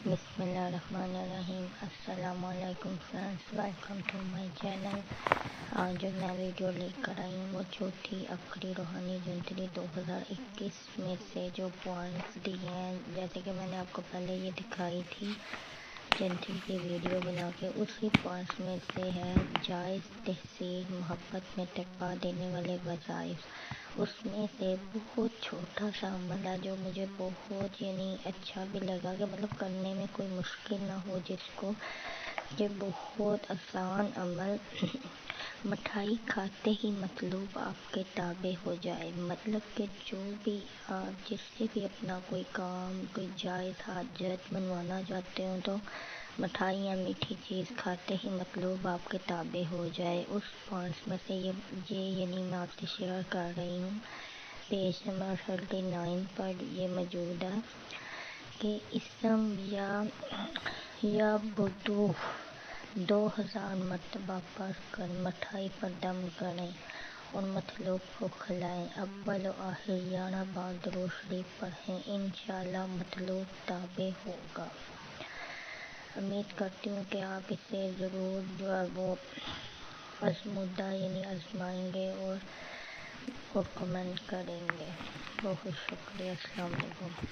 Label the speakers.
Speaker 1: بسم اللہ الرحمن الرحیم۔ السلام علیکم friends, welcome to my channel. آج جو میں ویڈیو لے کر آئی ہوں وہ چوتھی آخری روحانی جنتری 2021 میں سے جو پوائنٹس دیے ہیں، جیسے کہ میں نے آپ کو پہلے یہ دکھائی تھی جنتری کی ویڈیو بنا کے، اسی پوائنٹس میں سے ہے جائز تحصیل، محبت میں تقویٰ دینے والے وظائف۔ اس میں سے بہت چھوٹا سا عمل ہے جو مجھے بہت اچھا بھی لگا کہ مطلب کرنے میں کوئی مشکل نہ ہو جس کو، یہ بہت آسان عمل مٹھائی کھاتے ہی مطلوب آپ کے تابع ہو جائے۔ مطلب کہ جو بھی آپ جس سے بھی اپنا کوئی کام، کوئی جائز حاجت منوانا چاہتے ہو تو مٹھائی یا میٹھی چیز کھاتے ہی مطلوب آپ کے تابع ہو جائے۔ اس پوائنٹس میں سے یہ میں آپ سے شیئر کر رہی ہوں۔ پیج نمبر 39 پر یہ موجود ہے کہ اسم یا بدوح 2000 مرتبہ پڑھ کر مٹھائی پر دم کریں اور مطلوب کو کھلائیں۔ اول و آخر 11 بار درود شریف پڑھیں، انشاءاللہ مطلوب تابع ہوگا۔ امید کرتی ہوں کہ آپ اسے ضرور جو ہے وہ آزمودہ آزمائیں گے اور کمنٹ کریں گے۔ بہت شکریہ، السلام علیکم۔